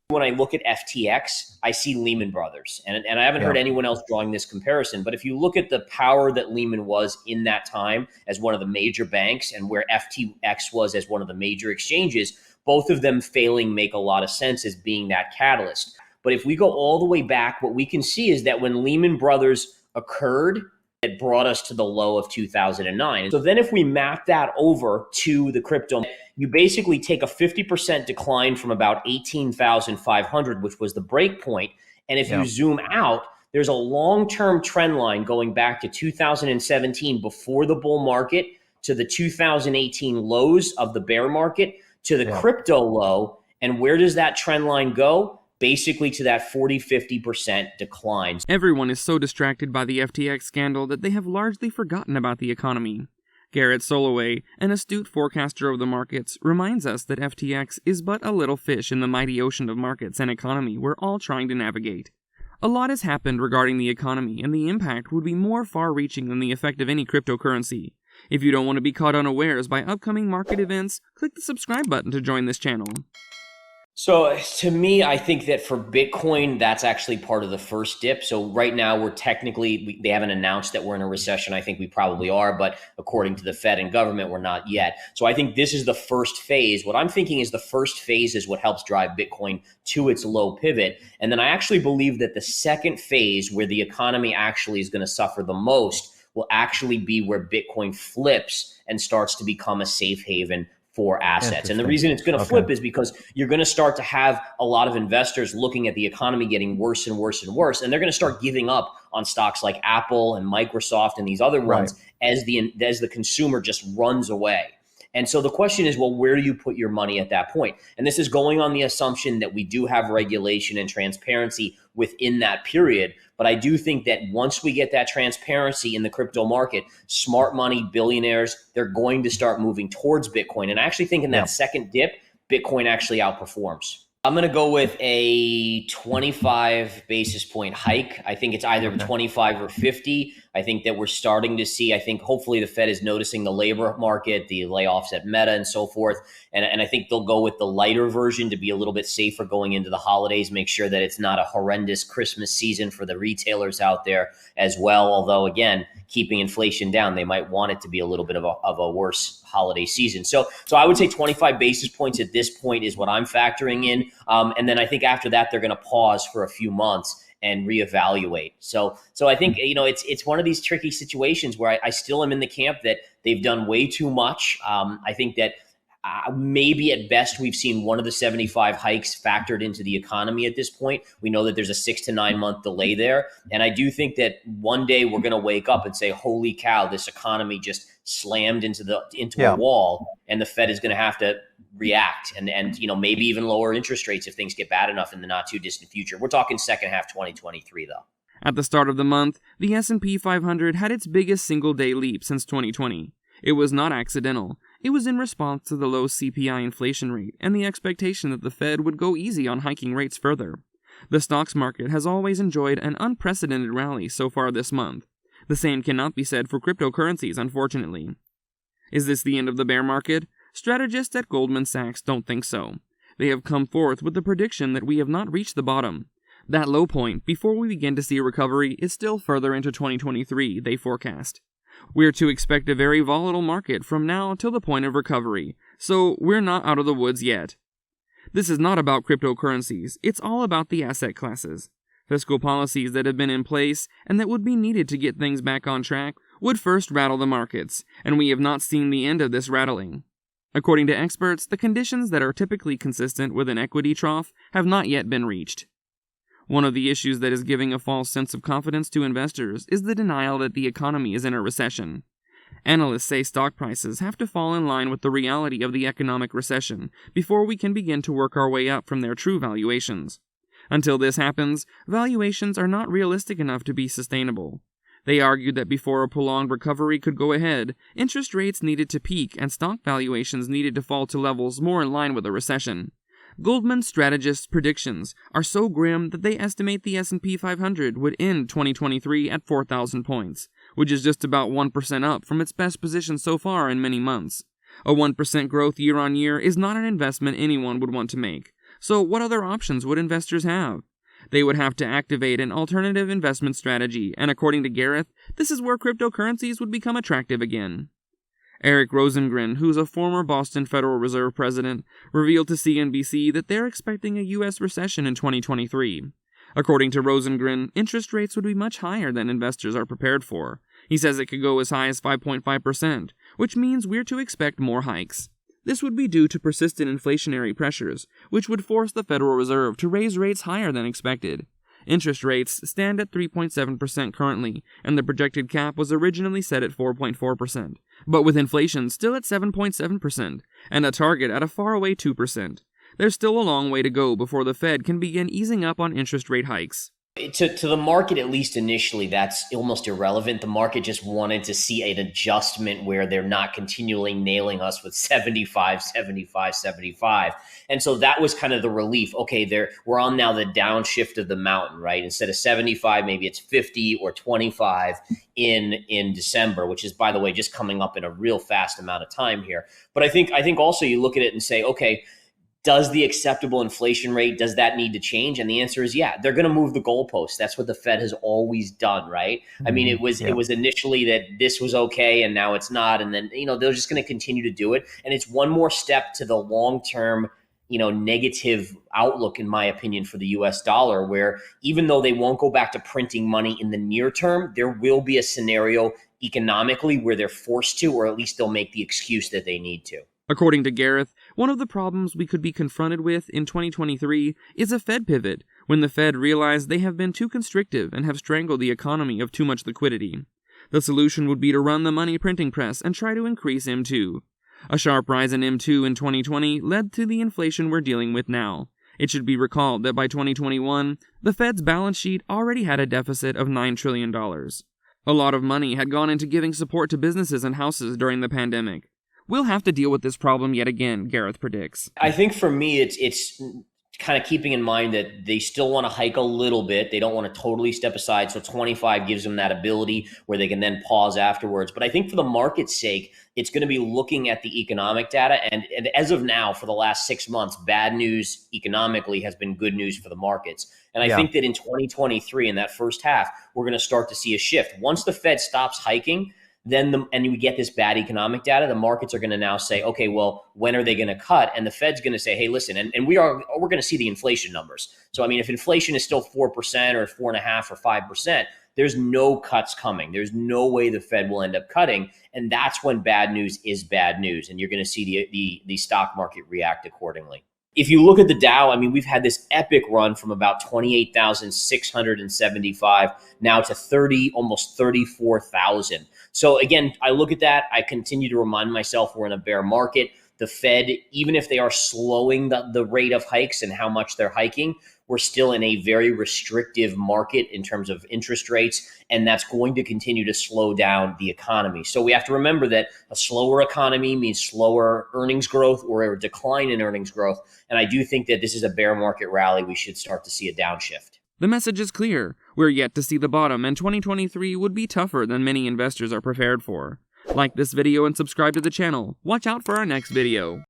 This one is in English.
When I look at FTX, I see Lehman Brothers. And I haven't heard anyone else drawing this comparison. But if you look at the power that Lehman was in that time as one of the major banks and where FTX was as one of the major exchanges, both of them failing make a lot of sense as being that catalyst. But if we go all the way back, what we can see is that when Lehman Brothers occurred, it brought us to the low of 2009. So then if we map that over to the crypto, you basically take a 50% decline from about 18,500, which was the break point. And if you zoom out, there's a long-term trend line going back to 2017 before the bull market to the 2018 lows of the bear market to the crypto low. And where does that trend line go? Basically to that 40-50% decline. Everyone is so distracted by the FTX scandal that they have largely forgotten about the economy. Gareth Soloway, an astute forecaster of the markets, reminds us that FTX is but a little fish in the mighty ocean of markets and economy we're all trying to navigate. A lot has happened regarding the economy, and the impact would be more far-reaching than the effect of any cryptocurrency. If you don't want to be caught unawares by upcoming market events, click the subscribe button to join this channel. So to me, I think that for Bitcoin, that's actually part of the first dip. So right now we're technically, they haven't announced that we're in a recession. I think we probably are, but according to the Fed and government, we're not yet. So I think this is the first phase. What I'm thinking is the first phase is what helps drive Bitcoin to its low pivot. And then I actually believe that the second phase, where the economy actually is going to suffer the most, will actually be where Bitcoin flips and starts to become a safe haven for assets. And the reason it's going to flip is because you're going to start to have a lot of investors looking at the economy getting worse and worse and worse, and they're going to start giving up on stocks like Apple and Microsoft and these other ones as the consumer just runs away. And so the question is, well, where do you put your money at that point? And this is going on the assumption that we do have regulation and transparency within that period. But I do think that once we get that transparency in the crypto market, smart money, billionaires, they're going to start moving towards Bitcoin. And I actually think in that second dip, Bitcoin actually outperforms. I'm going to go with a 25 basis point hike. I think it's either 25 or 50. I think that we're starting to see, I think hopefully the Fed is noticing the labor market, the layoffs at Meta and so forth. And I think they'll go with the lighter version to be a little bit safer going into the holidays, make sure that it's not a horrendous Christmas season for the retailers out there as well. Although, again, keeping inflation down, they might want it to be a little bit of a worse holiday season. So I would say 25 basis points at this point is what I'm factoring in. And then I think after that, they're going to pause for a few months and reevaluate. So I think, it's one of these tricky situations where I still am in the camp that they've done way too much. I think that maybe at best we've seen one of the 75 hikes factored into the economy at this point. We know that there's a 6 to 9 month delay there. And I do think that one day we're going to wake up and say, holy cow, this economy just slammed into a wall, and the Fed is going to have to react and maybe even lower interest rates if things get bad enough in the not too distant future. We're talking second half 2023 though. At the start of the month, the S&P 500 had its biggest single-day leap since 2020. It was not accidental. It was in response to the low CPI inflation rate and the expectation that the Fed would go easy on hiking rates further. The stocks market has always enjoyed an unprecedented rally so far this month. The same cannot be said for cryptocurrencies, unfortunately. Is this the end of the bear market? Strategists at Goldman Sachs don't think so. They have come forth with the prediction that we have not reached the bottom. That low point, before we begin to see a recovery, is still further into 2023, they forecast. We're to expect a very volatile market from now till the point of recovery, so we're not out of the woods yet. This is not about cryptocurrencies, it's all about the asset classes. Fiscal policies that have been in place and that would be needed to get things back on track would first rattle the markets, and we have not seen the end of this rattling. According to experts, the conditions that are typically consistent with an equity trough have not yet been reached. One of the issues that is giving a false sense of confidence to investors is the denial that the economy is in a recession. Analysts say stock prices have to fall in line with the reality of the economic recession before we can begin to work our way up from their true valuations. Until this happens, valuations are not realistic enough to be sustainable. They argued that before a prolonged recovery could go ahead, interest rates needed to peak and stock valuations needed to fall to levels more in line with a recession. Goldman strategists' predictions are so grim that they estimate the S&P 500 would end 2023 at 4,000 points, which is just about 1% up from its best position so far in many months. A 1% growth year on year is not an investment anyone would want to make, So what other options would investors have? They would have to activate an alternative investment strategy, and according to Gareth, this is where cryptocurrencies would become attractive again. Eric Rosengren, who's a former Boston Federal Reserve president, revealed to CNBC that they're expecting a U.S. recession in 2023. According to Rosengren, interest rates would be much higher than investors are prepared for. He says it could go as high as 5.5%, which means we're to expect more hikes. This would be due to persistent inflationary pressures, which would force the Federal Reserve to raise rates higher than expected. Interest rates stand at 3.7% currently, and the projected cap was originally set at 4.4%, but with inflation still at 7.7%, and a target at a faraway 2%. There's still a long way to go before the Fed can begin easing up on interest rate hikes. To the market, at least initially, that's almost irrelevant. The market just wanted to see an adjustment where they're not continually nailing us with 75, 75, 75. And so that was kind of the relief. Okay, we're on now the downshift of the mountain, right? Instead of 75, maybe it's 50 or 25 in December, which is, by the way, just coming up in a real fast amount of time here. But I think also you look at it and say, okay, does the acceptable inflation rate, does that need to change? And the answer is, yeah, they're going to move the goalposts. That's what the Fed has always done, right? I mean, it was initially that this was okay and now it's not. And then, they're just going to continue to do it. And it's one more step to the long-term, negative outlook, in my opinion, for the US dollar, where even though they won't go back to printing money in the near term, there will be a scenario economically where they're forced to, or at least they'll make the excuse that they need to. According to Gareth, one of the problems we could be confronted with in 2023 is a Fed pivot, when the Fed realized they have been too constrictive and have strangled the economy of too much liquidity. The solution would be to run the money printing press and try to increase M2. A sharp rise in M2 in 2020 led to the inflation we're dealing with now. It should be recalled that by 2021, the Fed's balance sheet already had a deficit of $9 trillion. A lot of money had gone into giving support to businesses and houses during the pandemic. We'll have to deal with this problem yet again, Gareth predicts. I think for me, it's kind of keeping in mind that they still want to hike a little bit. They don't want to totally step aside. So 25 gives them that ability where they can then pause afterwards. But I think for the market's sake, it's going to be looking at the economic data. And as of now, for the last 6 months, bad news economically has been good news for the markets. And I think that in 2023, in that first half, we're going to start to see a shift. Once the Fed stops hiking, and we get this bad economic data, the markets are going to now say, okay, well, when are they going to cut? And the Fed's going to say, hey, listen, and we're going to see the inflation numbers. So, I mean, if inflation is still 4% or 4.5% or 5%, there's no cuts coming. There's no way the Fed will end up cutting. And that's when bad news is bad news. And you're going to see the stock market react accordingly. If you look at the Dow, I mean, we've had this epic run from about 28,675 now to almost 34,000. So again, I look at that, I continue to remind myself we're in a bear market. The Fed, even if they are slowing the rate of hikes and how much they're hiking, we're still in a very restrictive market in terms of interest rates, and that's going to continue to slow down the economy. So we have to remember that a slower economy means slower earnings growth or a decline in earnings growth. And I do think that this is a bear market rally. We should start to see a downshift. The message is clear. We're yet to see the bottom, and 2023 would be tougher than many investors are prepared for. Like this video and subscribe to the channel. Watch out for our next video.